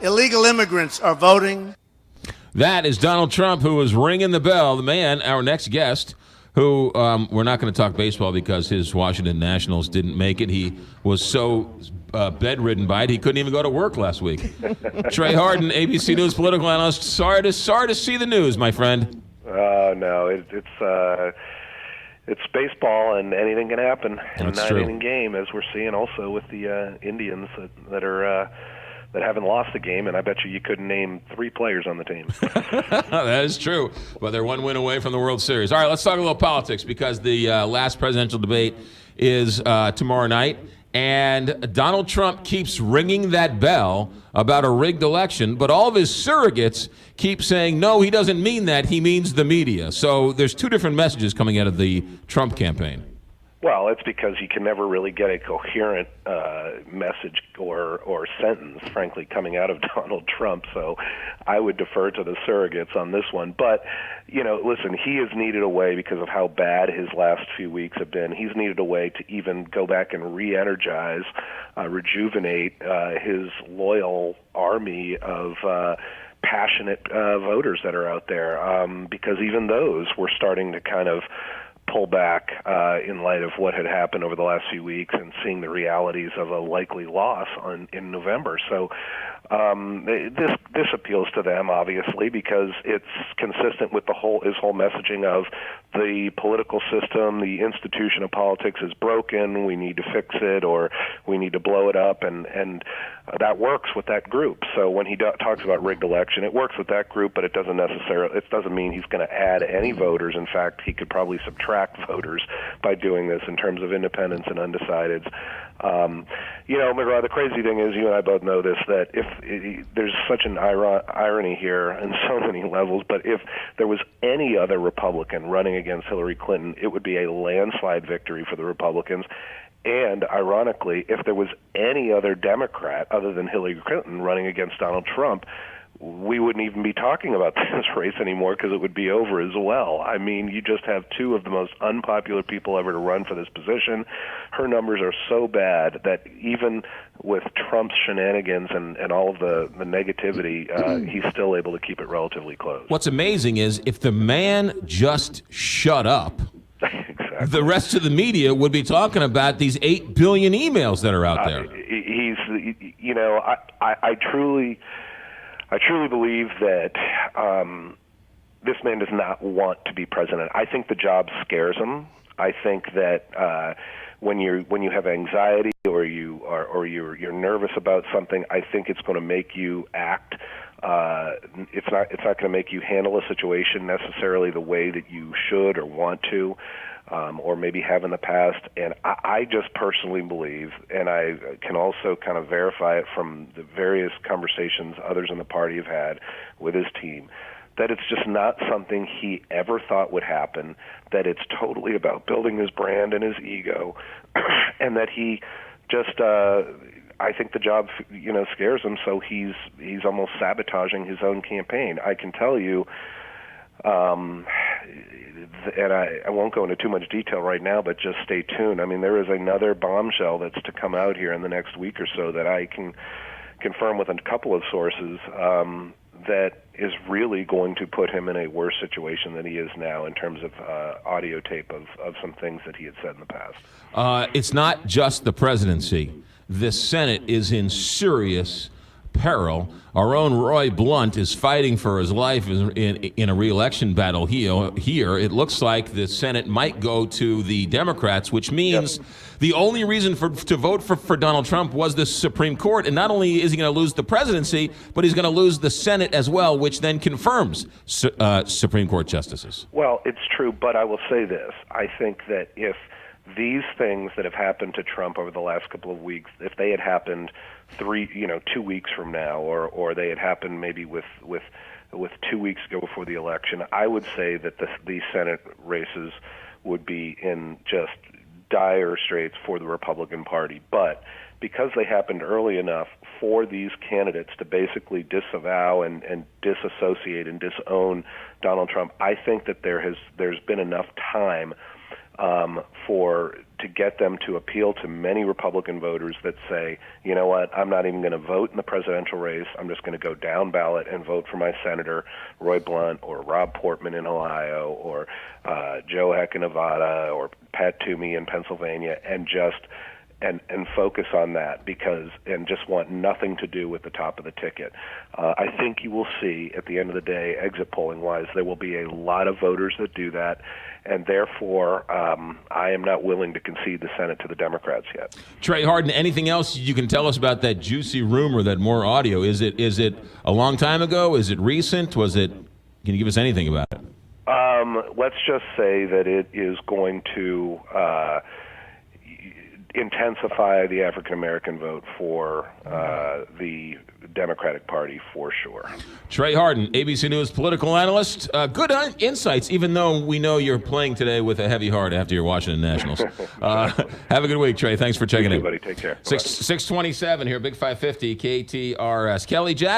illegal immigrants are voting. That is Donald Trump, who was ringing the bell. The man, our next guest, who we're not going to talk baseball because his Washington Nationals didn't make it. He was so bedridden by it, he couldn't even go to work last week. Trey Hardin, ABC News political analyst. Sorry to see the news, my friend. No, it's baseball, and anything can happen in a nine-inning game, as we're seeing also with the Indians that haven't lost the game, and I bet you couldn't name 3 players on the team. That is true, but they're one win away from the World Series. All right, let's talk a little politics, because the last presidential debate is tomorrow night, and Donald Trump keeps ringing that bell about a rigged election, but all of his surrogates keep saying, no, he doesn't mean that, he means the media. So there's 2 different messages coming out of the Trump campaign. Well, it's because you can never really get a coherent message or sentence, frankly, coming out of Donald Trump. So I would defer to the surrogates on this one. But, listen, he has needed a way, because of how bad his last few weeks have been, he's needed a way to even go back and re-energize, rejuvenate his loyal army of passionate voters that are out there, because even those were starting to kind of pull back in light of what had happened over the last few weeks and seeing the realities of a likely loss in November. So this appeals to them, obviously, because it's consistent with his whole messaging of the political system, the institution of politics is broken, we need to fix it, or we need to blow it up, and that works with that group. So when he talks about rigged election, it works with that group, but it doesn't mean he's going to add any voters. In fact, he could probably subtract voters by doing this in terms of independents and undecideds. McGraw, the crazy thing is, you and I both know this, that there's such an irony here in so many levels, but if there was any other Republican running against Hillary Clinton, it would be a landslide victory for the Republicans. And ironically, if there was any other Democrat other than Hillary Clinton running against Donald Trump, we wouldn't even be talking about this race anymore, because it would be over as well. I mean, you just have 2 of the most unpopular people ever to run for this position. Her numbers are so bad that even with Trump's shenanigans and all of the negativity, he's still able to keep it relatively close. What's amazing is if the man just shut up, exactly, the rest of the media would be talking about these 8 billion emails that are out there. I truly believe that this man does not want to be president. I think the job scares him. I think that when you have anxiety or you're nervous about something, I think it's going to make you act. It's not going to make you handle a situation necessarily the way that you should or want to, or maybe have in the past. And I just personally believe, and I can also kind of verify it from the various conversations others in the party have had with his team, that it's just not something he ever thought would happen, that it's totally about building his brand and his ego, and that he just, I think the job, scares him, so he's almost sabotaging his own campaign. I can tell you, and I won't go into too much detail right now, but just stay tuned. I mean, there is another bombshell that's to come out here in the next week or so that I can confirm with a couple of sources, that is really going to put him in a worse situation than he is now in terms of audio tape of some things that he had said in the past. It's not just the presidency. The Senate is in serious peril. Our own Roy Blunt is fighting for his life in a re-election battle here. It looks like the Senate might go to the Democrats, which means the only reason to vote for Donald Trump was the Supreme Court. And not only is he going to lose the presidency, but he's going to lose the Senate as well, which then confirms Supreme Court justices. Well, it's true, but I will say this. I think that if these things that have happened to Trump over the last couple of weeks, if they had happened 2 weeks from now, or they had happened maybe with 2 weeks ago before the election, I would say that the Senate races would be in just dire straits for the Republican Party. But because they happened early enough for these candidates to basically disavow and disassociate and disown Donald Trump, I think that there's been enough time for to get them to appeal to many Republican voters that say, you know what, I'm not even going to vote in the presidential race. I'm just going to go down ballot and vote for my senator, Roy Blunt, or Rob Portman in Ohio, or Joe Heck in Nevada, or Pat Toomey in Pennsylvania, and just and focus on that and just want nothing to do with the top of the ticket. I think you will see at the end of the day, exit polling wise, there will be a lot of voters that do that, and therefore I am not willing to concede the Senate to the Democrats yet. Trey Hardin, anything else you can tell us about that juicy rumor, that more audio? Is it a long time ago? Is it recent? Can you give us anything about it? Let's just say that it is going to intensify the African American vote for the Democratic Party for sure. Trey Hardin, ABC News political analyst. Good insights, even though we know you're playing today with a heavy heart after your Washington Nationals. Have a good week, Trey. Thanks for checking in. Buddy. Take care. 627 here, Big 550, KTRS. Kelly Jack.